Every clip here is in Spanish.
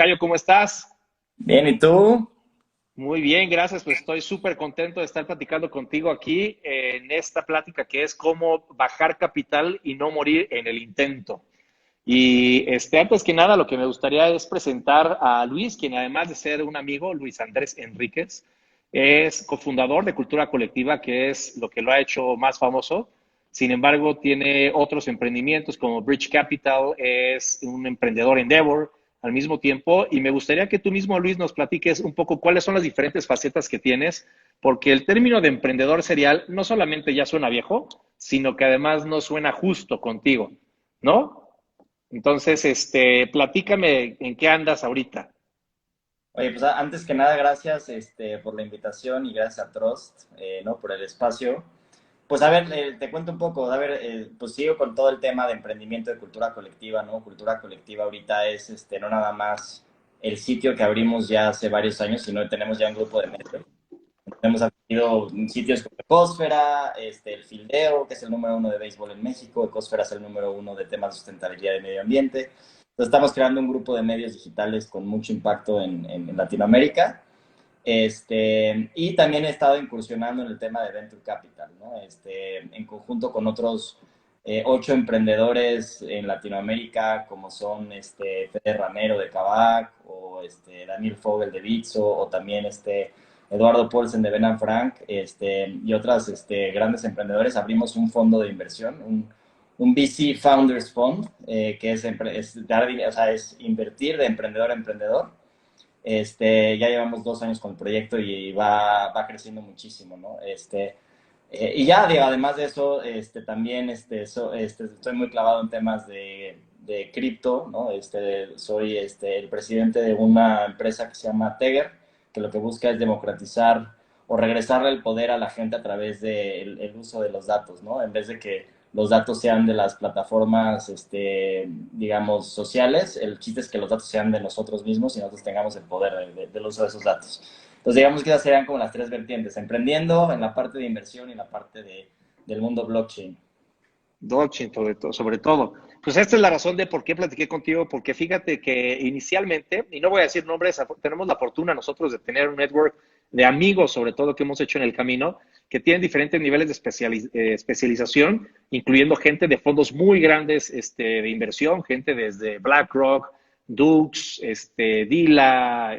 Cayo, ¿cómo estás? Bien, ¿y tú? Muy bien, gracias. Pues estoy súper contento de estar platicando contigo aquí en esta plática que es cómo bajar capital y no morir en el intento. Y antes que nada, lo que me gustaría es presentar a Luis, quien además de ser un amigo, Luis Andrés Enríquez, es cofundador de Cultura Colectiva, que es lo que lo ha hecho más famoso. Sin embargo, tiene otros emprendimientos como Bridge Capital, es un emprendedor Endeavor al mismo tiempo. Y me gustaría que tú mismo, Luis, nos platiques un poco cuáles son las diferentes facetas que tienes, porque el término de emprendedor serial no solamente ya suena viejo, sino que además no suena justo contigo, ¿no? Entonces, platícame en qué andas ahorita. Oye, pues antes que nada, gracias por la invitación y gracias a Trust, ¿no? Por el espacio. Pues a ver, te cuento un poco, a ver, pues sigo con todo el tema de emprendimiento de cultura colectiva, ¿no? Cultura colectiva ahorita es, no nada más el sitio que abrimos ya hace varios años, sino que tenemos ya un grupo de medios. Hemos atendido sitios como Ecosfera, el Fildeo, que es el número uno de béisbol en México. Ecosfera es el número uno de temas de sustentabilidad y medio ambiente. Entonces estamos creando un grupo de medios digitales con mucho impacto en Latinoamérica. Y también he estado incursionando en el tema de Venture Capital, ¿no? En conjunto con otros 8 emprendedores en Latinoamérica, como son Fede Ramero de Kavak, o Daniel Fogel de Bitso, o también Eduardo Paulsen de Ben Frank, y otras grandes emprendedores. Abrimos un fondo de inversión, un VC Founders Fund, que o sea, es invertir de emprendedor a emprendedor. Ya llevamos 2 años con el proyecto y va creciendo muchísimo, ¿no? Y ya, digo, además de eso, también estoy muy clavado en temas de cripto, ¿no? Soy el presidente de una empresa que se llama Teger, que lo que busca es democratizar o regresarle el poder a la gente a través del el uso de los datos, ¿no? En vez de que los datos sean de las plataformas, digamos, sociales, el chiste es que los datos sean de nosotros mismos y nosotros tengamos el poder del uso de esos datos. Entonces, digamos que esas serían como las tres vertientes, emprendiendo en la parte de inversión y en la parte del mundo blockchain. Blockchain, sobre todo. Pues esta es la razón de por qué platiqué contigo, porque fíjate que inicialmente, y no voy a decir nombres, tenemos la fortuna nosotros de tener un network de amigos, sobre todo que hemos hecho en el camino, que tienen diferentes niveles de especialización, incluyendo gente de fondos muy grandes de inversión, gente desde BlackRock, Dukes, Dila,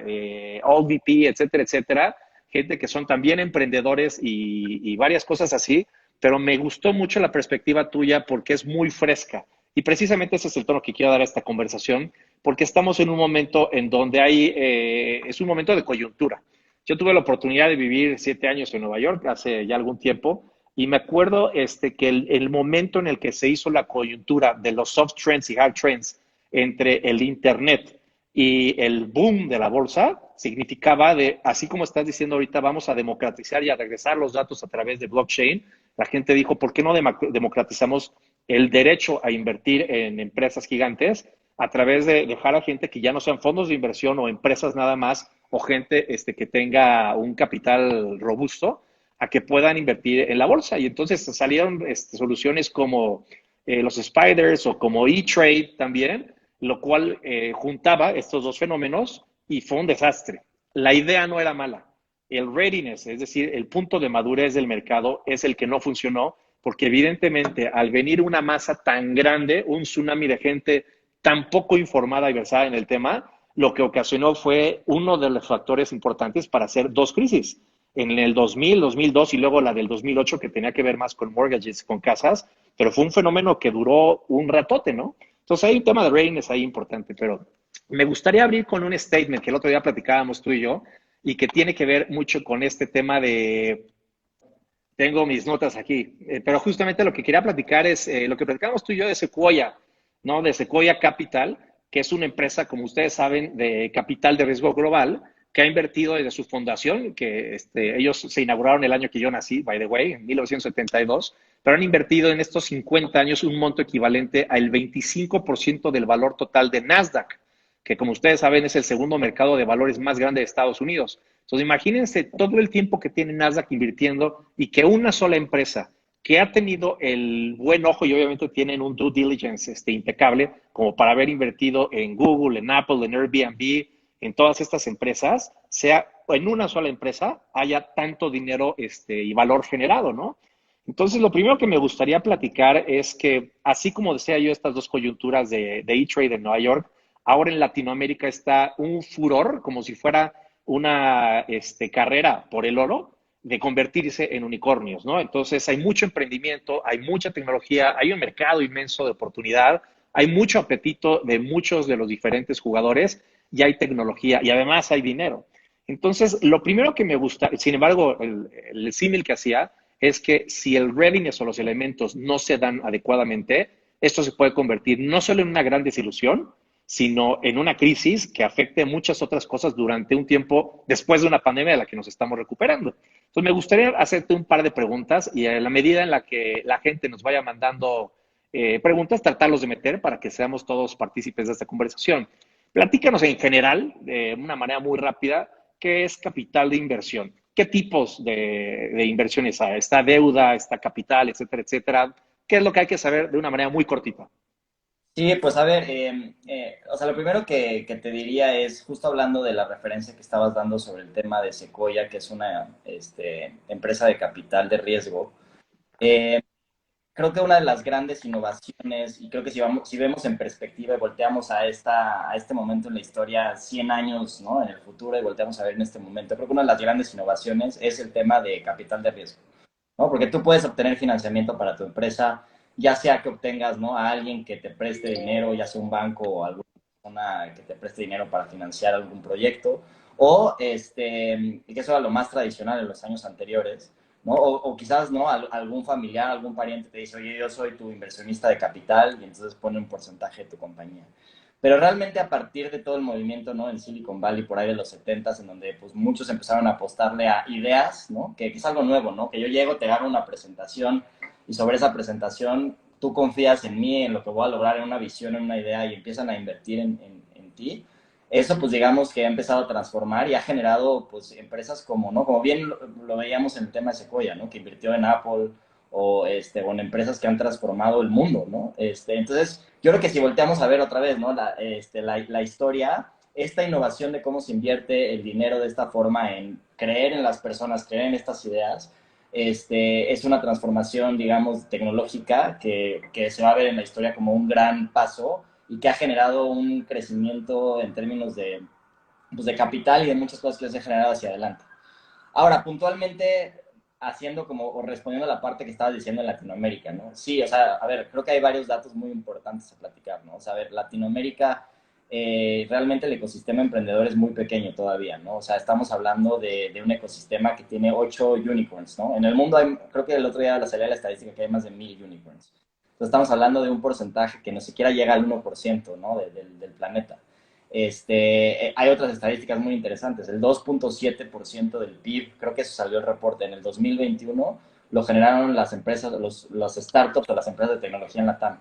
AllVP, etcétera, etcétera, gente que son también emprendedores y varias cosas así, pero me gustó mucho la perspectiva tuya porque es muy fresca. Y precisamente ese es el tono que quiero dar a esta conversación, porque estamos en un momento en donde es un momento de coyuntura. Yo tuve la oportunidad de vivir 7 años en Nueva York hace ya algún tiempo y me acuerdo que el momento en el que se hizo la coyuntura de los soft trends y hard trends entre el Internet y el boom de la bolsa significaba así como estás diciendo ahorita, vamos a democratizar y a regresar los datos a través de blockchain. La gente dijo, ¿por qué no democratizamos el derecho a invertir en empresas gigantes a través de dejar a gente que ya no sean fondos de inversión o empresas nada más o gente que tenga un capital robusto a que puedan invertir en la bolsa? Y entonces salieron soluciones como los spiders o como E-Trade también, lo cual juntaba estos dos fenómenos y fue un desastre. La idea no era mala, el readiness, es decir, el punto de madurez del mercado es el que no funcionó, porque evidentemente al venir una masa tan grande, un tsunami de gente tan poco informada y versada en el tema, lo que ocasionó fue uno de los factores importantes para hacer dos crisis. En el 2000, 2002 y luego la del 2008 que tenía que ver más con mortgages, con casas, pero fue un fenómeno que duró un ratote, ¿no? Entonces hay un tema de readiness ahí importante, pero me gustaría abrir con un statement que el otro día platicábamos tú y yo, y que tiene que ver mucho con este tema de, tengo mis notas aquí, pero justamente lo que quería platicar es lo que platicamos tú y yo de Sequoia, ¿no? De Sequoia Capital, que es una empresa, como ustedes saben, de capital de riesgo global, que ha invertido desde su fundación, que ellos se inauguraron el año que yo nací, by the way, en 1972, pero han invertido en estos 50 años un monto equivalente al 25% del valor total de Nasdaq, que como ustedes saben es el segundo mercado de valores más grande de Estados Unidos. Entonces imagínense todo el tiempo que tiene Nasdaq invirtiendo y que una sola empresa que ha tenido el buen ojo y obviamente tienen un due diligence impecable como para haber invertido en Google, en Apple, en Airbnb, en todas estas empresas, sea en una sola empresa haya tanto dinero y valor generado, ¿no? Entonces, lo primero que me gustaría platicar es que, así como decía yo, estas dos coyunturas de E-Trade en Nueva York, ahora en Latinoamérica está un furor, como si fuera una carrera por el oro, de convertirse en unicornios, ¿no? Entonces, hay mucho emprendimiento, hay mucha tecnología, hay un mercado inmenso de oportunidad, hay mucho apetito de muchos de los diferentes jugadores y hay tecnología y además hay dinero. Entonces, lo primero que me gusta, sin embargo, el símil que hacía es que si el readiness o los elementos no se dan adecuadamente, esto se puede convertir no solo en una gran desilusión, sino en una crisis que afecte muchas otras cosas durante un tiempo después de una pandemia de la que nos estamos recuperando. Entonces, me gustaría hacerte un par de preguntas y a la medida en la que la gente nos vaya mandando preguntas, tratarlos de meter para que seamos todos partícipes de esta conversación. Platícanos en general, de una manera muy rápida, qué es capital de inversión. ¿Qué tipos de inversiones hay? ¿Está deuda, está capital, etcétera, etcétera? ¿Qué es lo que hay que saber de una manera muy cortita? Sí, pues a ver, o sea, lo primero que te diría es, justo hablando de la referencia que estabas dando sobre el tema de Sequoia, que es una empresa de capital de riesgo, creo que una de las grandes innovaciones, y creo que si vemos en perspectiva y volteamos a este momento en la historia, 100 años, ¿no? En el futuro y volteamos a ver en este momento, creo que una de las grandes innovaciones es el tema de capital de riesgo, ¿no? Porque tú puedes obtener financiamiento para tu empresa, ya sea que obtengas, ¿no? A alguien que te preste dinero, ya sea un banco o alguna persona que te preste dinero para financiar algún proyecto, o que eso era lo más tradicional en los años anteriores, ¿no? O quizás, ¿no? Algún familiar, algún pariente te dice, oye, yo soy tu inversionista de capital y entonces pone un porcentaje de tu compañía. Pero realmente a partir de todo el movimiento, ¿no? En Silicon Valley, por ahí de los 70 en donde pues muchos empezaron a apostarle a ideas, ¿no? Que es algo nuevo, ¿no? Que yo llego, te hago una presentación y sobre esa presentación tú confías en mí, en lo que voy a lograr, en una visión, en una idea y empiezan a invertir en ti. Eso pues digamos que ha empezado a transformar y ha generado pues empresas como, ¿no? Como bien lo veíamos en el tema de Sequoia, ¿no? Que invirtió en Apple, o en empresas que han transformado el mundo, ¿no? Entonces, yo creo que si volteamos a ver otra vez, ¿no? La historia, esta innovación de cómo se invierte el dinero de esta forma en creer en las personas, creer en estas ideas, es una transformación, digamos, tecnológica que se va a ver en la historia como un gran paso y que ha generado un crecimiento en términos pues, de capital y de muchas cosas que se han generado hacia adelante. Ahora, puntualmente, haciendo como, o respondiendo a la parte que estabas diciendo en Latinoamérica, ¿no? Sí, o sea, a ver, creo que hay varios datos muy importantes a platicar, ¿no? O sea, a ver, Latinoamérica, realmente el ecosistema emprendedor es muy pequeño todavía, ¿no? O sea, estamos hablando de un ecosistema que tiene 8 unicorns, ¿no? En el mundo hay, creo que el otro día salía la estadística que hay más de 1000 unicorns. Entonces estamos hablando de un porcentaje que no siquiera llega al 1%, ¿no? Del planeta. Hay otras estadísticas muy interesantes. El 2.7% del PIB, creo que eso salió el reporte en el 2021, lo generaron las empresas, los startups o las empresas de tecnología en la TAM.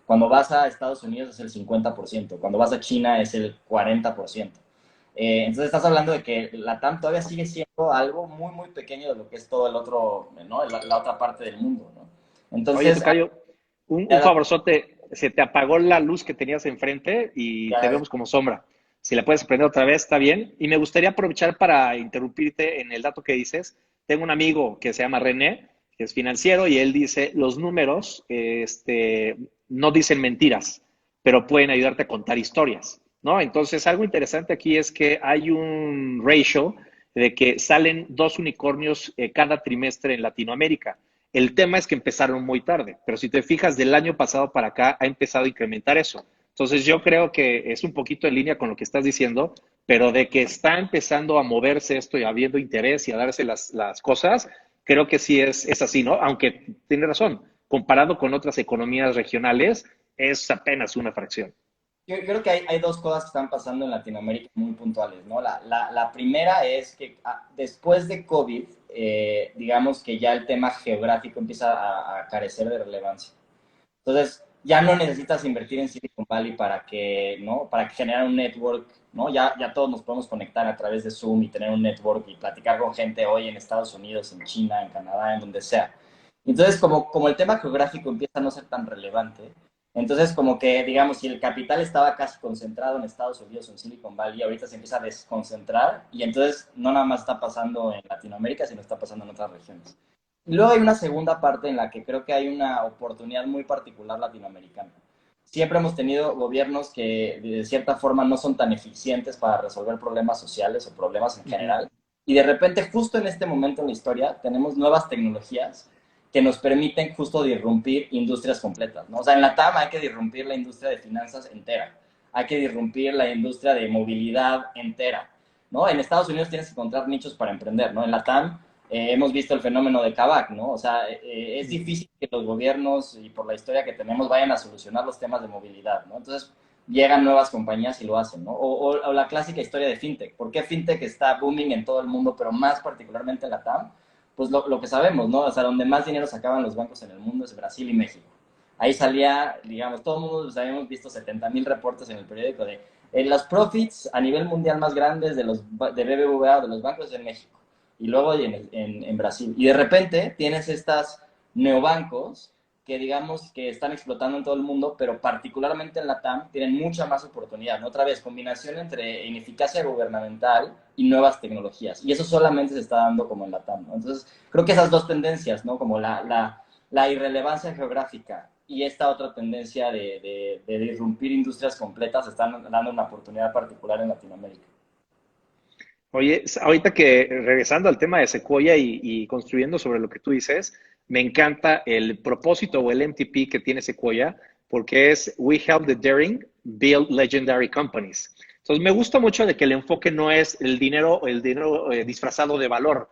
Cuando vas a Estados Unidos es el 50%, cuando vas a China es el 40%. Entonces estás hablando de que la TAM todavía sigue siendo algo muy, muy pequeño de lo que es todo el otro, ¿no? La otra parte del mundo, ¿no? Oye, Entonces, Tocayo, un favorzote, se te apagó la luz que tenías enfrente y te ya, vemos como sombra. Si la puedes prender otra vez, está bien. Y me gustaría aprovechar para interrumpirte en el dato que dices. Tengo un amigo que se llama René, que es financiero, y él dice, los números no dicen mentiras, pero pueden ayudarte a contar historias, ¿no? Entonces, algo interesante aquí es que hay un ratio de que salen dos unicornios cada trimestre en Latinoamérica. El tema es que empezaron muy tarde, pero si te fijas, del año pasado para acá ha empezado a incrementar eso. Entonces yo creo que es un poquito en línea con lo que estás diciendo, pero de que está empezando a moverse esto y habiendo interés y a darse las cosas, creo que sí es así, ¿no? Aunque tiene razón, comparado con otras economías regionales, es apenas una fracción. yo creo que hay dos cosas que están pasando en Latinoamérica muy puntuales, ¿no? La primera es que después de COVID, digamos que ya el tema geográfico empieza a carecer de relevancia. Entonces, ya no necesitas invertir en Silicon Valley para que, ¿no? Para que generar un network, ¿no? Ya todos nos podemos conectar a través de Zoom y tener un network y platicar con gente hoy en Estados Unidos, en China, en Canadá, en donde sea. Entonces, como el tema geográfico empieza a no ser tan relevante, entonces como que, digamos, si el capital estaba casi concentrado en Estados Unidos o en Silicon Valley, ahorita se empieza a desconcentrar y entonces no nada más está pasando en Latinoamérica, sino está pasando en otras regiones. Y luego hay una segunda parte en la que creo que hay una oportunidad muy particular latinoamericana. Siempre hemos tenido gobiernos que de cierta forma no son tan eficientes para resolver problemas sociales o problemas en Ujú. general. Y de repente, justo en este momento en la historia, tenemos nuevas tecnologías que nos permiten justo disrumpir industrias completas, ¿no? O sea, en la TAM hay que disrumpir la industria de finanzas entera, hay que disrumpir la industria de movilidad entera, ¿no? En Estados Unidos tienes que encontrar nichos para emprender, ¿no? En la TAM hemos visto el fenómeno de Kavak, ¿no? O sea, es Ujú. difícil que los gobiernos y por la historia que tenemos vayan a solucionar los temas de movilidad, ¿no? Entonces llegan nuevas compañías y lo hacen, ¿no? O la clásica historia de FinTech. ¿Por qué FinTech está booming en todo el mundo, pero más particularmente en la TAM? Pues lo que sabemos, ¿no? O sea, donde más dinero sacaban los bancos en el mundo es Brasil y México. Ahí salía, digamos, todo el mundo pues, habíamos visto 70,000 reportes en el periódico de los profits a nivel mundial más grandes de BBVA, de los bancos en México y luego en Brasil. Y de repente tienes estas neobancos que digamos que están explotando en todo el mundo, pero particularmente en la TAM tienen mucha más oportunidad, ¿no? Otra vez, combinación entre ineficacia gubernamental y nuevas tecnologías. Y eso solamente se está dando como en la TAM, ¿no? Entonces, creo que esas dos tendencias, ¿no? Como la irrelevancia geográfica y esta otra tendencia de disrumpir industrias completas están dando una oportunidad particular en Latinoamérica. Oye, ahorita que regresando al tema de Sequoia y construyendo sobre lo que tú dices, me encanta el propósito o el MTP que tiene Sequoia, porque es We Help the Daring Build Legendary Companies. Entonces, me gusta mucho de que el enfoque no es el dinero disfrazado de valor,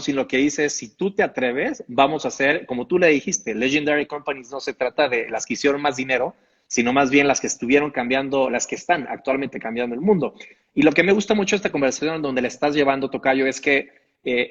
sino que dice, si tú te atreves, vamos a hacer, como tú le dijiste, Legendary Companies no se trata de las que hicieron más dinero, sino más bien las que estuvieron cambiando, las que están actualmente cambiando el mundo. Y lo que me gusta mucho de esta conversación donde le estás llevando, Tocayo, es que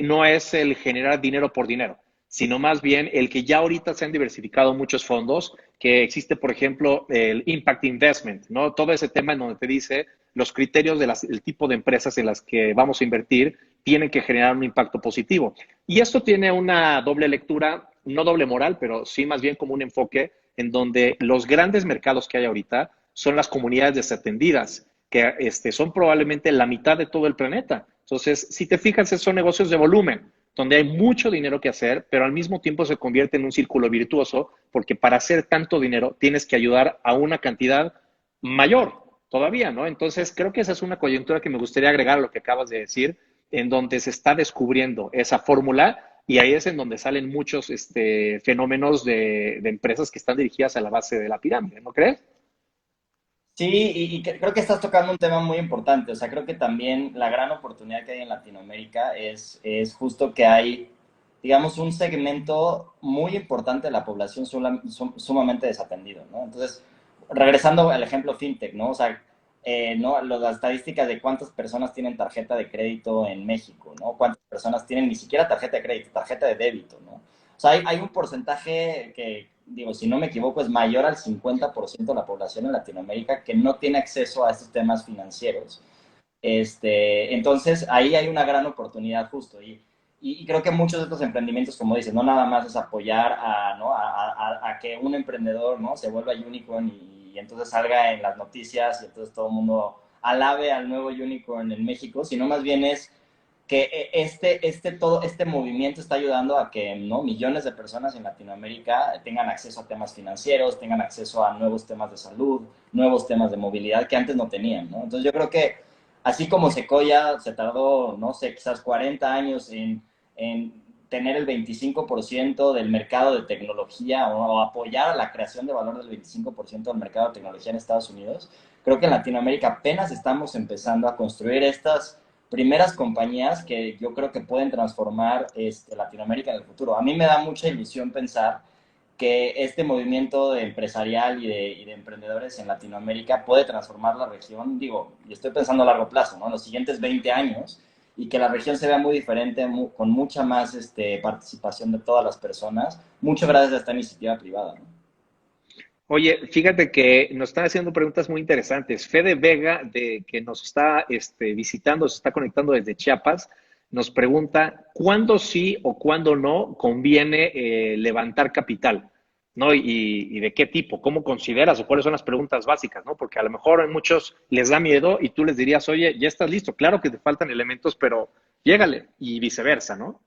no es el generar dinero por dinero, sino más bien el que ya ahorita se han diversificado muchos fondos, que existe, por ejemplo, el Impact Investment, ¿no? Todo ese tema en donde te dice los criterios del tipo de empresas en las que vamos a invertir tienen que generar un impacto positivo. Y esto tiene una doble lectura, no doble moral, pero sí más bien como un enfoque en donde los grandes mercados que hay ahorita son las comunidades desatendidas, que son probablemente la mitad de todo el planeta. Entonces, si te fijas, son negocios de volumen, donde hay mucho dinero que hacer, pero al mismo tiempo se convierte en un círculo virtuoso, porque para hacer tanto dinero tienes que ayudar a una cantidad mayor todavía, ¿no? Entonces, creo que esa es una coyuntura que me gustaría agregar a lo que acabas de decir, en donde se está descubriendo esa fórmula y ahí es en donde salen muchos fenómenos de empresas que están dirigidas a la base de la pirámide, ¿no crees? Sí, creo que estás tocando un tema muy importante. O sea, creo que también la gran oportunidad que hay en Latinoamérica es justo que hay, digamos, un segmento muy importante de la población sumamente desatendido, ¿no? Entonces, regresando al ejemplo fintech, ¿no? O sea, ¿no? Las estadísticas de cuántas personas tienen tarjeta de crédito en México, ¿no? Cuántas personas tienen ni siquiera tarjeta de crédito, tarjeta de débito, ¿no? O sea, hay un porcentaje que, digo, si no me equivoco, es mayor al 50% de la población en Latinoamérica que no tiene acceso a estos temas financieros. Entonces, ahí hay una gran oportunidad justo. Y creo que muchos de estos emprendimientos, como dices, no nada más es apoyar a, ¿no? a que un emprendedor, ¿no? Se vuelva unicorn y entonces salga en las noticias y entonces todo el mundo alabe al nuevo unicorn en México, sino más bien es que todo este movimiento está ayudando a que, ¿no? Millones de personas en Latinoamérica tengan acceso a temas financieros, tengan acceso a nuevos temas de salud, nuevos temas de movilidad que antes no tenían, ¿no? Entonces yo creo que así como Sequoia se tardó, no sé, quizás 40 años en tener el 25% del mercado de tecnología o apoyar a la creación de valor del 25% del mercado de tecnología en Estados Unidos, creo que en Latinoamérica apenas estamos empezando a construir estas primeras compañías que yo creo que pueden transformar Latinoamérica en el futuro. A mí me da mucha ilusión pensar que este movimiento de empresarial y de emprendedores en Latinoamérica puede transformar la región, digo, y estoy pensando a largo plazo, ¿no? En los siguientes 20 años, y que la región se vea muy diferente, con mucha más participación de todas las personas, mucho gracias a esta iniciativa privada, ¿no? Oye, fíjate que nos están haciendo preguntas muy interesantes. Fede Vega, que nos está visitando, se está conectando desde Chiapas, nos pregunta cuándo sí o cuándo no conviene levantar capital, ¿no? Y de qué tipo, cómo consideras o cuáles son las preguntas básicas, ¿no? Porque a lo mejor a muchos les da miedo y tú les dirías, oye, ya estás listo, claro que te faltan elementos, pero llégale y viceversa, ¿no?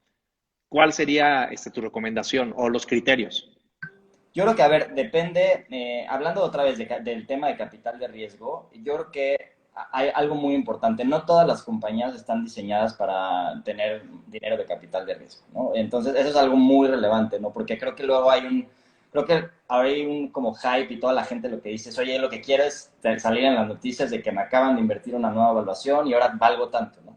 ¿Cuál sería tu recomendación o los criterios? Yo creo que, a ver, depende, hablando otra vez del tema de capital de riesgo, yo creo que hay algo muy importante. No todas las compañías están diseñadas para tener dinero de capital de riesgo, ¿no? Entonces, eso es algo muy relevante, ¿no? Porque creo que luego creo que hay un como hype y toda la gente lo que dice es, oye, lo que quiero es salir en las noticias de que me acaban de invertir una nueva evaluación y ahora valgo tanto, ¿no?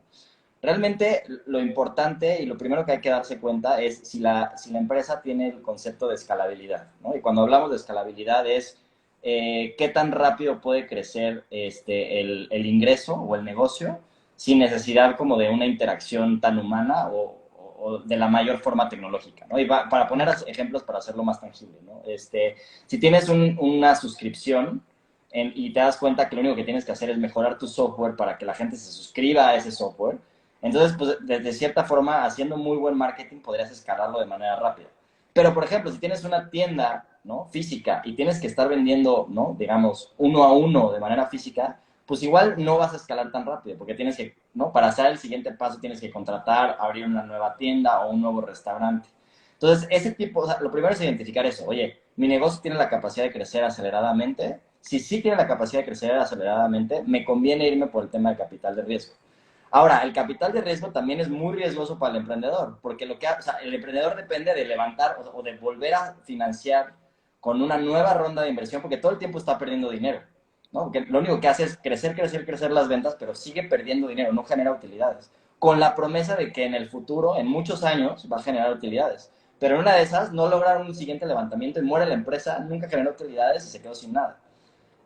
Realmente lo importante y lo primero que hay que darse cuenta es si la empresa tiene el concepto de escalabilidad, ¿no? Y cuando hablamos de escalabilidad es qué tan rápido puede crecer el ingreso o el negocio sin necesidad como de una interacción tan humana o de la mayor forma tecnológica, ¿no? Y para poner ejemplos para hacerlo más tangible, ¿no? Si tienes una suscripción y te das cuenta que lo único que tienes que hacer es mejorar tu software para que la gente se suscriba a ese software, entonces, pues, de cierta forma, haciendo muy buen marketing, podrías escalarlo de manera rápida. Pero, por ejemplo, si tienes una tienda, ¿no? Física y tienes que estar vendiendo, ¿no? Digamos, uno a uno de manera física, pues igual no vas a escalar tan rápido, porque tienes que, ¿no? Para hacer el siguiente paso tienes que contratar, abrir una nueva tienda o un nuevo restaurante. Entonces, ese tipo, o sea, lo primero es identificar eso. Oye, mi negocio tiene la capacidad de crecer aceleradamente. Si sí tiene la capacidad de crecer aceleradamente, me conviene irme por el tema de capital de riesgo. Ahora, el capital de riesgo también es muy riesgoso para el emprendedor, porque o sea, el emprendedor depende de levantar o de volver a financiar con una nueva ronda de inversión, porque todo el tiempo está perdiendo dinero, ¿no? Porque lo único que hace es crecer, crecer, crecer las ventas, pero sigue perdiendo dinero, no genera utilidades, con la promesa de que en el futuro, en muchos años, va a generar utilidades. Pero en una de esas, no lograron un siguiente levantamiento y muere la empresa, nunca generó utilidades y se quedó sin nada.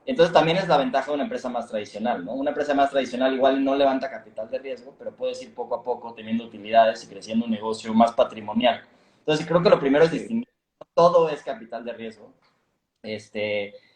Entonces también es la ventaja de una empresa más tradicional, ¿no? Una empresa más tradicional igual no levanta capital de riesgo, pero puedes ir poco a poco teniendo utilidades y creciendo un negocio más patrimonial. Entonces creo que lo primero es Sí. distinguir, no todo es capital de riesgo,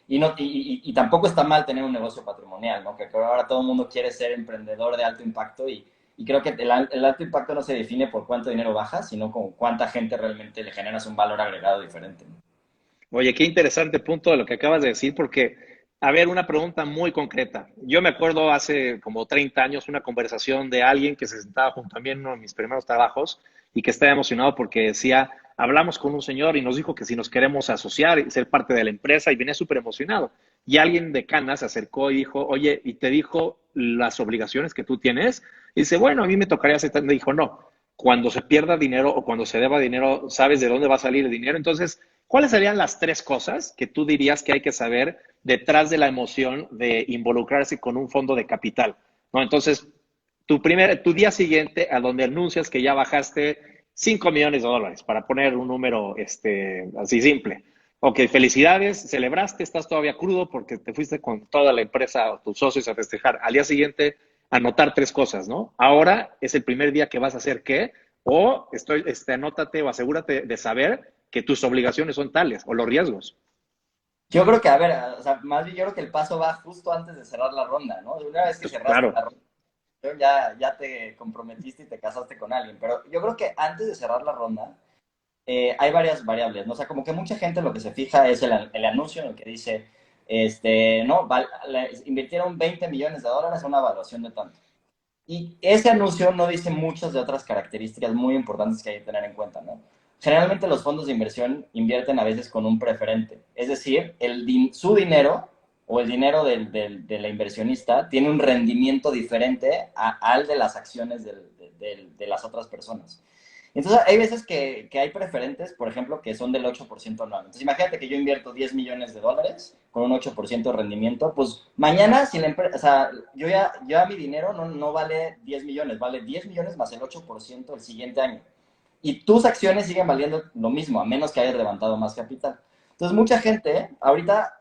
y, no, y tampoco está mal tener un negocio patrimonial, ¿no? Que ahora todo el mundo quiere ser emprendedor de alto impacto y creo que el alto impacto no se define por cuánto dinero bajas, sino con cuánta gente realmente le generas un valor agregado diferente, ¿no? Oye, qué interesante punto de lo que acabas de decir, porque, a ver, una pregunta muy concreta. Yo me acuerdo hace como 30 años una conversación de alguien que se sentaba junto a mí en uno de mis primeros trabajos y que estaba emocionado porque decía, hablamos con un señor y nos dijo que si nos queremos asociar y ser parte de la empresa y venía súper emocionado. Y alguien de Canas se acercó y dijo, oye, ¿y te dijo las obligaciones que tú tienes? Y dice, bueno, a mí me tocaría aceptar. Me dijo, no, cuando se pierda dinero o cuando se deba dinero, sabes de dónde va a salir el dinero. Entonces, ¿cuáles serían las tres cosas que tú dirías que hay que saber detrás de la emoción de involucrarse con un fondo de capital? ¿No? Entonces, tu día siguiente a donde anuncias que ya bajaste 5 millones de dólares, para poner un número así simple. Ok, felicidades, celebraste, estás todavía crudo porque te fuiste con toda la empresa o tus socios a festejar. Al día siguiente, anotar tres cosas, ¿no? Ahora es el primer día que vas a hacer qué, o anótate o asegúrate de saber que tus obligaciones son tales o los riesgos. Yo creo que, a ver, o sea, más bien yo creo que el paso va justo antes de cerrar la ronda, ¿no? Una vez que Pues cerraste la claro, ronda, ya te comprometiste y te casaste con alguien, pero yo creo que antes de cerrar la ronda hay varias variables, ¿no? O sea, como que mucha gente lo que se fija es el anuncio en el que dice, no, invirtieron 20 millones de dólares a una evaluación de tanto. Y ese anuncio no dice muchas de otras características muy importantes que hay que tener en cuenta, ¿no? Generalmente los fondos de inversión invierten a veces con un preferente, es decir, su dinero o el dinero de la inversionista tiene un rendimiento diferente al de las acciones de las otras personas. Entonces, hay veces que hay preferentes, por ejemplo, que son del 8% anual. Entonces, imagínate que yo invierto 10 millones de dólares con un 8% de rendimiento, pues mañana, si la empresa, o sea, ya mi dinero no vale 10 millones, vale 10 millones más el 8% el siguiente año. Y tus acciones siguen valiendo lo mismo, a menos que hayas levantado más capital. Entonces, mucha gente, ahorita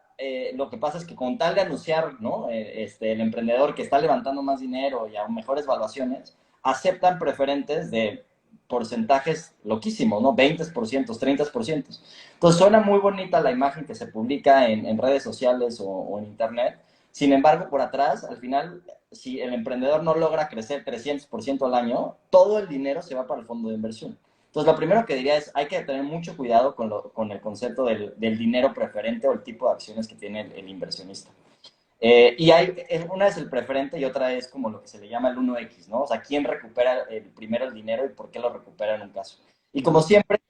lo que pasa es que con tal de anunciar, ¿no? El emprendedor que está levantando más dinero y a mejores valuaciones, aceptan preferentes de porcentajes loquísimos, ¿no? 20%, 30%. Entonces suena muy bonita la imagen que se publica en redes sociales o en internet, Sin embargo, por atrás, al final, si el emprendedor no logra crecer 300% al año, todo el dinero se va para el fondo de inversión. Entonces, lo primero que diría es, hay que tener mucho cuidado con el concepto del dinero preferente o el tipo de acciones que tiene el inversionista. Y una es el preferente y otra es como lo que se le llama el 1X, ¿no? O sea, quién recupera primero el dinero y por qué lo recupera en un caso. Y como siempre,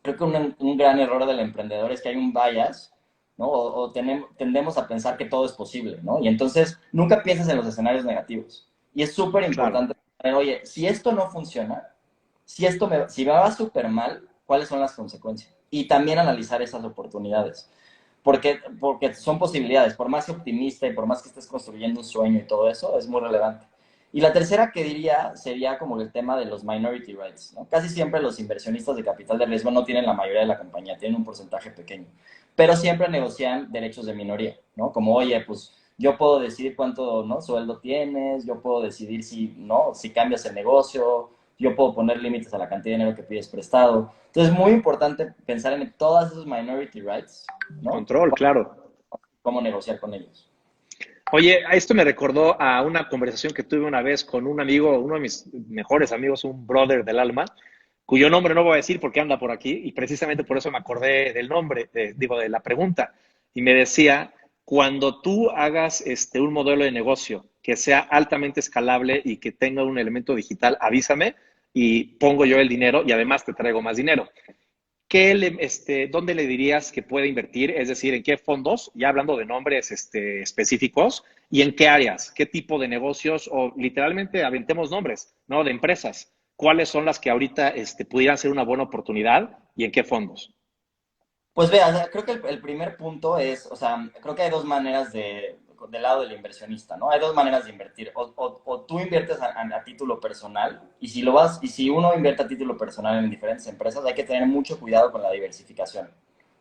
creo que un gran error del emprendedor es que hay un bias, ¿no? Tendemos a pensar que todo es posible, ¿no? Y entonces nunca piensas en los escenarios negativos. Y es súper Claro. importante, oye, si esto no funciona, si me va súper mal, ¿cuáles son las consecuencias? Y también analizar esas oportunidades. Porque son posibilidades, por más optimista y por más que estés construyendo un sueño y todo eso, es muy relevante. Y la tercera que diría sería como el tema de los minority rights, ¿no? Casi siempre los inversionistas de capital de riesgo no tienen la mayoría de la compañía, tienen un porcentaje pequeño, pero siempre negocian derechos de minoría, ¿no? Como, oye, pues yo puedo decidir cuánto, ¿no?, sueldo tienes, yo puedo decidir si, ¿no?, si cambias el negocio, yo puedo poner límites a la cantidad de dinero que pides prestado. Entonces es muy importante pensar en todas esos minority rights, ¿no? Control, claro. Cómo negociar con ellos. Oye, a esto me recordó a una conversación que tuve una vez con un amigo, uno de mis mejores amigos, un brother del alma, cuyo nombre no voy a decir porque anda por aquí, y precisamente por eso me acordé del nombre, de la pregunta. Y me decía, cuando tú hagas un modelo de negocio que sea altamente escalable y que tenga un elemento digital, avísame y pongo yo el dinero y además te traigo más dinero. ¿Dónde le dirías que puede invertir? Es decir, ¿en qué fondos? Ya hablando de nombres específicos, ¿y en qué áreas? ¿Qué tipo de negocios? O literalmente aventemos nombres, ¿no? De empresas. ¿Cuáles son las que ahorita pudieran ser una buena oportunidad y en qué fondos? Pues vea, o sea, creo que el primer punto es, o sea, creo que hay dos maneras del lado del inversionista, ¿no? Hay dos maneras de invertir. O tú inviertes a título personal, y si uno invierte a título personal en diferentes empresas, hay que tener mucho cuidado con la diversificación.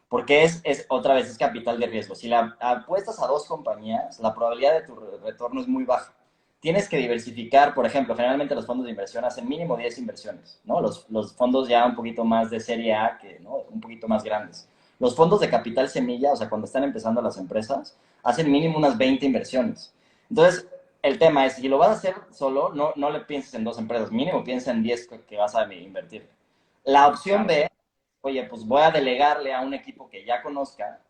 Porque otra vez, es capital de riesgo. Si la apuestas a dos compañías, la probabilidad de tu retorno es muy baja. Tienes que diversificar, por ejemplo, generalmente los fondos de inversión hacen mínimo 10 inversiones, ¿no? Los fondos ya un poquito más de serie A, que, ¿no?, un poquito más grandes. Los fondos de capital semilla, o sea, cuando están empezando las empresas, hacen mínimo unas 20 inversiones. Entonces, el tema es, si lo vas a hacer solo, no le pienses en dos empresas, mínimo piensa en 10 que vas a invertir. La opción Claro. B, oye, pues voy a delegarle a un equipo que ya conozca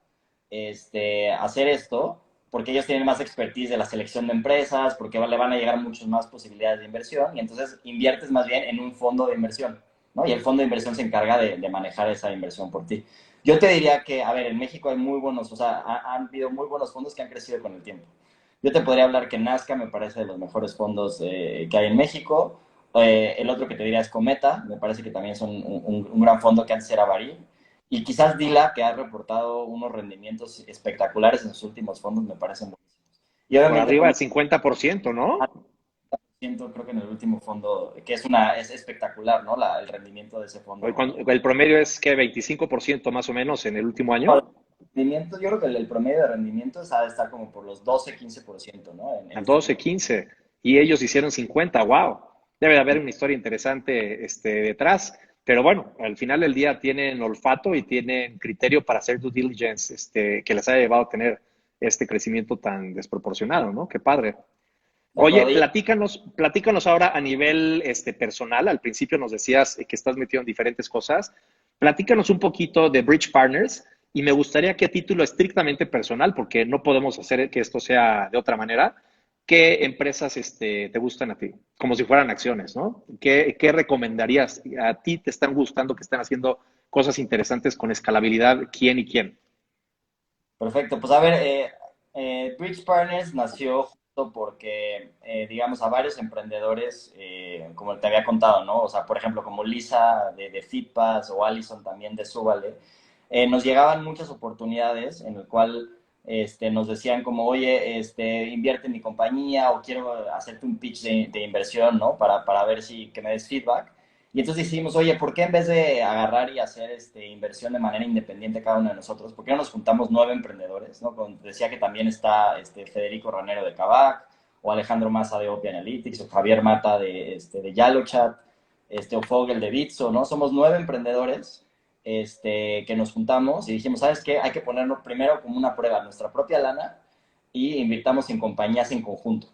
hacer esto, porque ellos tienen más expertise de la selección de empresas, porque le van a llegar muchas más posibilidades de inversión, y entonces inviertes más bien en un fondo de inversión, ¿no? Y el fondo de inversión se encarga de manejar esa inversión por ti. Yo te diría que, a ver, en México hay muy buenos, o sea, han habido muy buenos fondos que han crecido con el tiempo. Yo te podría hablar que Nazca me parece de los mejores fondos que hay en México. El otro que te diría es Cometa, me parece que también son un gran fondo que antes era Baril. Y quizás Dila, que ha reportado unos rendimientos espectaculares en sus últimos fondos, me parecen buenísimos. Y Por obviamente arriba como del 50%, ¿no? siento, creo que en el último fondo, que es espectacular, ¿no? El rendimiento de ese fondo. El promedio es que 25% más o menos en el último No, año. rendimiento, yo creo que el promedio de rendimientos ha de estar como por los 12-15%, ¿no? En A este 12, tipo. 15, y ellos hicieron 50, wow. Debe de haber una historia interesante detrás, pero bueno, al final del día tienen olfato y tienen criterio para hacer due diligence, que les haya llevado a tener este crecimiento tan desproporcionado, ¿no? Qué padre. De Oye, acuerdo. platícanos ahora a nivel personal. Al principio nos decías que estás metido en diferentes cosas. Platícanos un poquito de Bridge Partners y me gustaría que a título estrictamente personal, porque no podemos hacer que esto sea de otra manera, ¿qué empresas te gustan a ti? Como si fueran acciones, ¿no? ¿Qué recomendarías? ¿A ti te están gustando que están haciendo cosas interesantes con escalabilidad? ¿Quién y quién? Perfecto, pues a ver, Bridge Partners nació justo porque, digamos, a varios emprendedores, como te había contado, ¿no? O sea, por ejemplo, como Lisa de Fitpass o Allison también de Súbale, nos llegaban muchas oportunidades en el cual nos decían como, oye, invierte en mi compañía o quiero hacerte un pitch de inversión, ¿no? Para ver si que me des feedback. Y entonces dijimos, oye, ¿por qué en vez de agarrar y hacer inversión de manera independiente cada uno de nosotros, por qué no nos juntamos 9 emprendedores? ¿No? Como te decía que también está Federico Ranero de Kavak, o Alejandro Maza de Opia Analytics, o Javier Mata de YaloChat, o Fogel de Bitso, ¿no? Somos 9 emprendedores que nos juntamos y dijimos, ¿sabes qué? Hay que ponernos primero como una prueba nuestra propia lana y invirtamos en compañías en conjunto.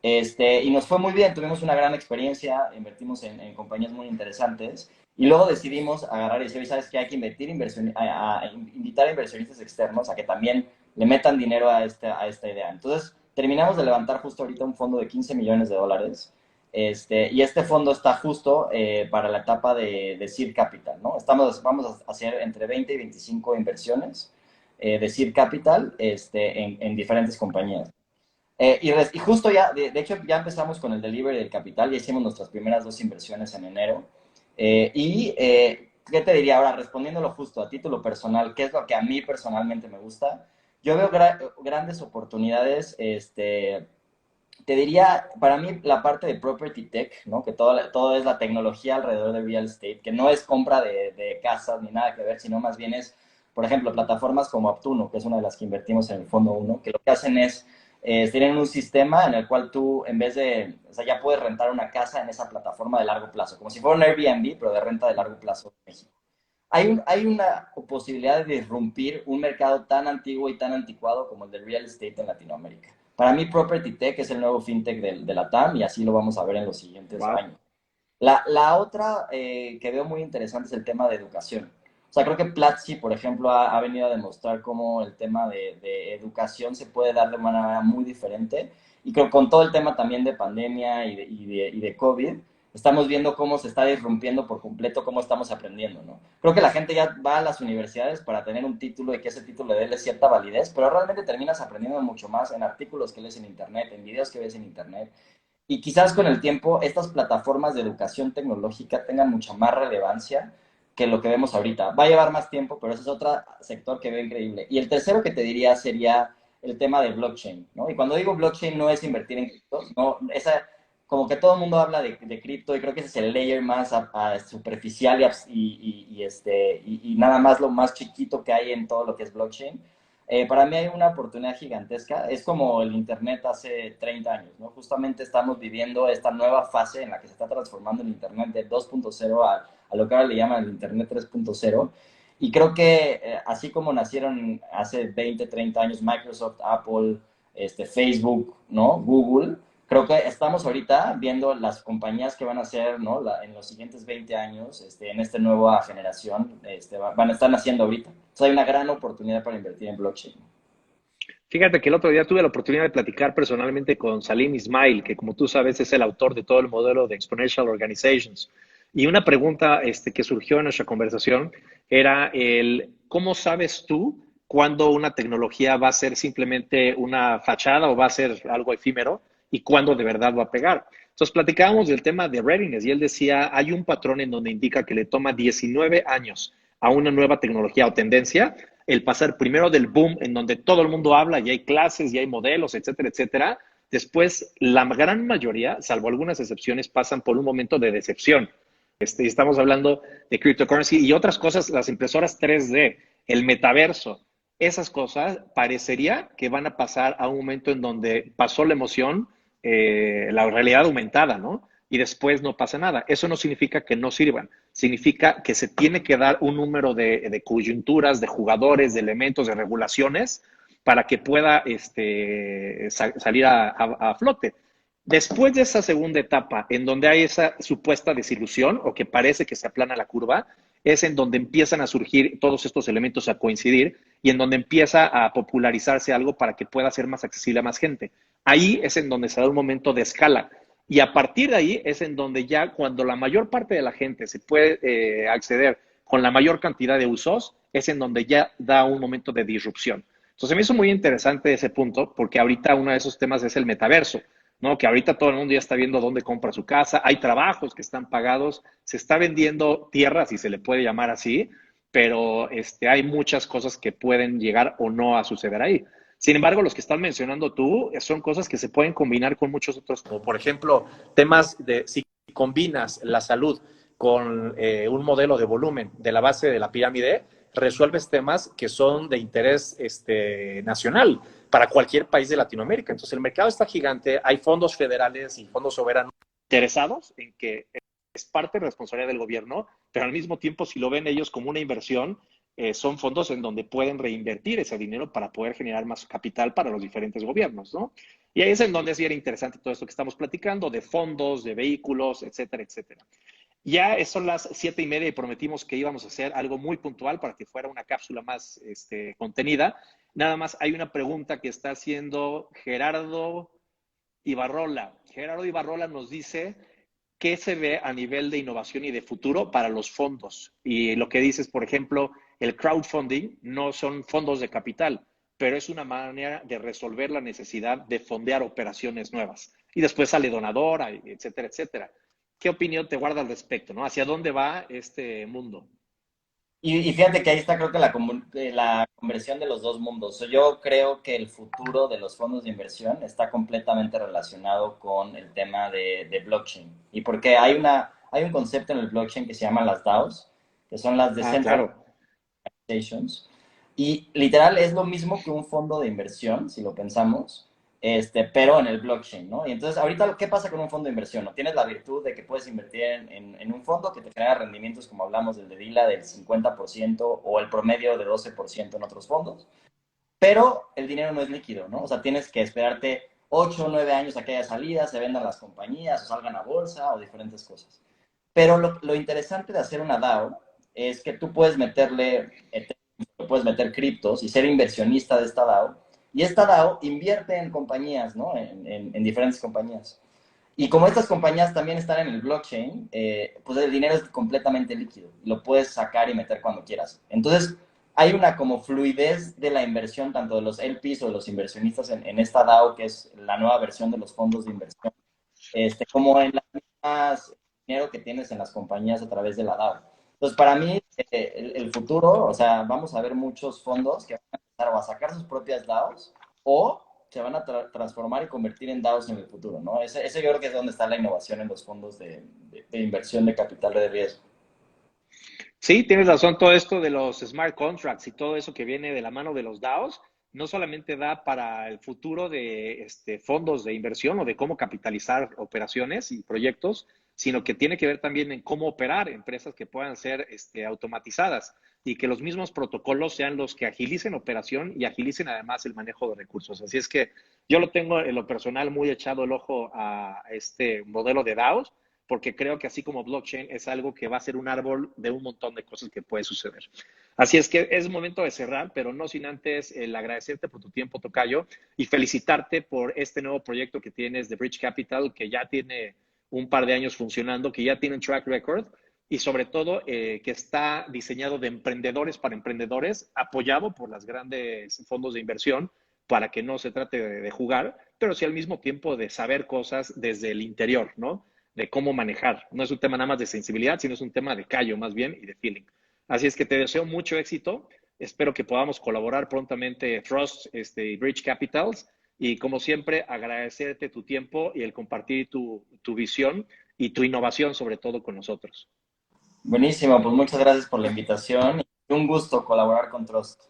Y nos fue muy bien, tuvimos una gran experiencia, invertimos en compañías muy interesantes y luego decidimos agarrar y decir, ¿sabes qué? Hay que invitar a inversionistas externos a que también le metan dinero a esta idea. Entonces, terminamos de levantar justo ahorita un fondo de 15 millones de dólares. Y este fondo está justo para la etapa de Seed Capital, ¿no? Vamos a hacer entre 20 y 25 inversiones de Seed Capital en diferentes compañías. Y justo ya, de hecho, ya empezamos con el delivery del capital, ya hicimos nuestras primeras 2 inversiones en enero. ¿Qué te diría ahora? Respondiéndolo justo a título personal, ¿qué es lo que a mí personalmente me gusta? Yo veo grandes oportunidades, te diría, para mí, la parte de property tech, ¿no? Que todo es la tecnología alrededor de real estate, que no es compra de casas ni nada que ver, sino más bien es, por ejemplo, plataformas como Aptuno, que es una de las que invertimos en el fondo uno, que lo que hacen es, tienen un sistema en el cual tú, en vez de, o sea, ya puedes rentar una casa en esa plataforma de largo plazo, como si fuera un Airbnb, pero de renta de largo plazo en México. Hay una posibilidad de irrumpir un mercado tan antiguo y tan anticuado como el del real estate en Latinoamérica. Para mí, Property Tech es el nuevo fintech de la TAM y así lo vamos a ver en los siguientes Wow. años. La otra que veo muy interesante es el tema de educación. O sea, creo que Platzi, por ejemplo, ha venido a demostrar cómo el tema de educación se puede dar de una manera muy diferente. Y creo que con todo el tema también de pandemia y de COVID, estamos viendo cómo se está disrumpiendo por completo cómo estamos aprendiendo, ¿no? Creo que la gente ya va a las universidades para tener un título y que ese título le dé cierta validez, pero realmente terminas aprendiendo mucho más en artículos que lees en internet, en videos que ves en internet. Y quizás con el tiempo estas plataformas de educación tecnológica tengan mucha más relevancia que lo que vemos ahorita. Va a llevar más tiempo, pero ese es otro sector que veo increíble. Y el tercero que te diría sería el tema de blockchain, ¿no? Y cuando digo blockchain no es invertir en criptos, no, como que todo el mundo habla de cripto y creo que ese es el layer más superficial y nada más lo más chiquito que hay en todo lo que es blockchain. Para mí hay una oportunidad gigantesca. Es como el Internet hace 30 años, ¿no? Justamente estamos viviendo esta nueva fase en la que se está transformando el Internet de 2.0 a lo que ahora le llaman el Internet 3.0. Y creo que así como nacieron hace 20, 30 años Microsoft, Apple, Facebook, ¿no? Google, creo que estamos ahorita viendo las compañías que van a ser, ¿no? En los siguientes 20 años, en esta nueva generación, van a estar naciendo ahorita. Entonces hay una gran oportunidad para invertir en blockchain. Fíjate que el otro día tuve la oportunidad de platicar personalmente con Salim Ismail, que como tú sabes es el autor de todo el modelo de Exponential Organizations. Y una pregunta que surgió en nuestra conversación era ¿cómo sabes tú cuándo una tecnología va a ser simplemente una fachada o va a ser algo efímero y cuándo de verdad va a pegar? Entonces platicábamos del tema de readiness y él decía, hay un patrón en donde indica que le toma 19 años a una nueva tecnología o tendencia el pasar primero del boom en donde todo el mundo habla y hay clases y hay modelos, etcétera, etcétera. Después, la gran mayoría, salvo algunas excepciones, pasan por un momento de decepción. Estamos hablando de cryptocurrency y otras cosas, las impresoras 3D, el metaverso. Esas cosas parecería que van a pasar a un momento en donde pasó la emoción, la realidad aumentada, ¿no? Y después no pasa nada. Eso no significa que no sirvan, significa que se tiene que dar un número de coyunturas, de jugadores, de elementos, de regulaciones para que pueda salir a flote. Después de esa segunda etapa, en donde hay esa supuesta desilusión o que parece que se aplana la curva, es en donde empiezan a surgir todos estos elementos a coincidir y en donde empieza a popularizarse algo para que pueda ser más accesible a más gente. Ahí es en donde se da un momento de escala. Y a partir de ahí es en donde ya cuando la mayor parte de la gente se puede acceder con la mayor cantidad de usos, es en donde ya da un momento de disrupción. Entonces me hizo muy interesante ese punto porque ahorita uno de esos temas es el metaverso, ¿no? Que ahorita todo el mundo ya está viendo dónde compra su casa, hay trabajos que están pagados, se está vendiendo tierra, si se le puede llamar así, pero hay muchas cosas que pueden llegar o no a suceder ahí. Sin embargo, los que estás mencionando tú son cosas que se pueden combinar con muchos otros, como por ejemplo, temas de si combinas la salud con un modelo de volumen de la base de la pirámide, resuelves temas que son de interés nacional para cualquier país de Latinoamérica. Entonces, el mercado está gigante, hay fondos federales y fondos soberanos interesados en que es parte de la responsabilidad del gobierno, pero al mismo tiempo, si lo ven ellos como una inversión, son fondos en donde pueden reinvertir ese dinero para poder generar más capital para los diferentes gobiernos, ¿no? Y ahí es en donde sí era interesante todo esto que estamos platicando, de fondos, de vehículos, etcétera, etcétera. Ya son las 7:30 y prometimos que íbamos a hacer algo muy puntual para que fuera una cápsula más contenida. Nada más hay una pregunta que está haciendo Gerardo Ibarrola. Gerardo Ibarrola nos dice qué se ve a nivel de innovación y de futuro para los fondos. Y lo que dices, por ejemplo, el crowdfunding no son fondos de capital, pero es una manera de resolver la necesidad de fondear operaciones nuevas. Y después sale donadora, etcétera, etcétera. ¿Qué opinión te guarda al respecto, no? ¿Hacia dónde va este mundo? Y fíjate que ahí está, creo que la conversión de los dos mundos. Yo creo que el futuro de los fondos de inversión está completamente relacionado con el tema de blockchain. Y porque hay un concepto en el blockchain que se llama las DAOs, que son las Ah, Decentralized claro. Organizations. Y literal es lo mismo que un fondo de inversión, si lo pensamos, pero en el blockchain, ¿no? Y entonces, ahorita, ¿qué pasa con un fondo de inversión? ¿No? Tienes la virtud de que puedes invertir en un fondo que te genera rendimientos, como hablamos del de Dila, del 50% o el promedio de 12% en otros fondos, pero el dinero no es líquido, ¿no? O sea, tienes que esperarte 8 o 9 años a que haya salida, se vendan las compañías o salgan a bolsa o diferentes cosas. Pero lo interesante de hacer una DAO es que tú puedes meterle, puedes meter criptos y ser inversionista de esta DAO. Y esta DAO invierte en compañías, ¿no? En diferentes compañías. Y como estas compañías también están en el blockchain, pues el dinero es completamente líquido. Lo puedes sacar y meter cuando quieras. Entonces, hay una como fluidez de la inversión, tanto de los LPs o de los inversionistas en esta DAO, que es la nueva versión de los fondos de inversión, como en las mismas dinero que tienes en las compañías a través de la DAO. Entonces, para mí, el futuro, o sea, vamos a ver muchos fondos que van a empezar o a sacar sus propias DAOs o se van a transformar y convertir en DAOs en el futuro, ¿no? Ese yo creo que es donde está la innovación en los fondos de inversión de capital de riesgo. Sí, tienes razón, todo esto de los smart contracts y todo eso que viene de la mano de los DAOs, no solamente da para el futuro de fondos de inversión o de cómo capitalizar operaciones y proyectos, sino que tiene que ver también en cómo operar empresas que puedan ser automatizadas y que los mismos protocolos sean los que agilicen operación y agilicen además el manejo de recursos. Así es que yo lo tengo en lo personal muy echado el ojo a este modelo de DAOs porque creo que así como blockchain es algo que va a ser un árbol de un montón de cosas que puede suceder. Así es que es momento de cerrar, pero no sin antes el agradecerte por tu tiempo, Tocayo, y felicitarte por este nuevo proyecto que tienes de Bridge Capital, que ya tiene un par de años funcionando, que ya tiene un track record y sobre todo que está diseñado de emprendedores para emprendedores, apoyado por los grandes fondos de inversión para que no se trate de jugar, pero sí al mismo tiempo de saber cosas desde el interior, ¿no? De cómo manejar. No es un tema nada más de sensibilidad, sino es un tema de callo más bien y de feeling. Así es que te deseo mucho éxito. Espero que podamos colaborar prontamente Trust y Bridge Capitals. Y como siempre, agradecerte tu tiempo y el compartir tu visión y tu innovación sobre todo con nosotros. Buenísimo, pues muchas gracias por la invitación y un gusto colaborar con Trust.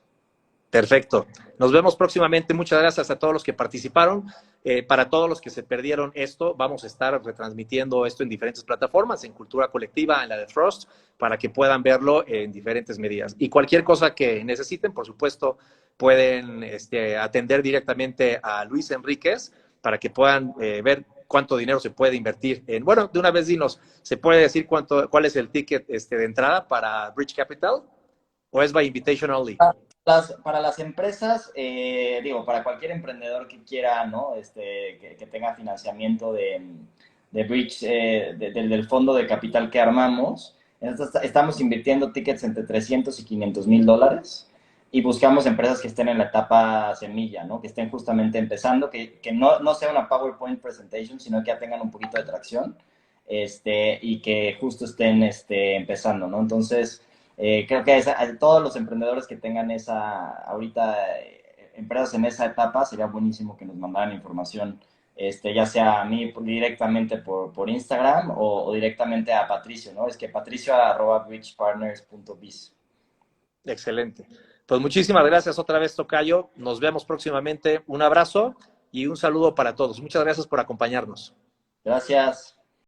Perfecto. Nos vemos próximamente. Muchas gracias a todos los que participaron. Para todos los que se perdieron esto, vamos a estar retransmitiendo esto en diferentes plataformas, en Cultura Colectiva, en la de Frost, para que puedan verlo en diferentes medidas. Y cualquier cosa que necesiten, por supuesto, pueden atender directamente a Luis Enríquez para que puedan ver cuánto dinero se puede invertir en. Bueno, de una vez dinos, ¿se puede decir cuál es el ticket de entrada para Bridge Capital? ¿O es by invitation only? Para las empresas, digo, para cualquier emprendedor que quiera, ¿no? Que tenga financiamiento de Bridge, del fondo de capital que armamos, estamos invirtiendo tickets entre 300 y 500 mil dólares y buscamos empresas que estén en la etapa semilla, ¿no? Que estén justamente empezando, que no sea una PowerPoint presentation, sino que ya tengan un poquito de tracción y que justo estén empezando, ¿no? Entonces, creo que a todos los emprendedores que tengan ahorita empresas en esa etapa, sería buenísimo que nos mandaran información, ya sea a mí directamente por Instagram o directamente a Patricio, ¿no? Es que patricio@bridgepartners.biz. Excelente. Pues muchísimas gracias otra vez, Tocayo. Nos vemos próximamente. Un abrazo y un saludo para todos. Muchas gracias por acompañarnos. Gracias.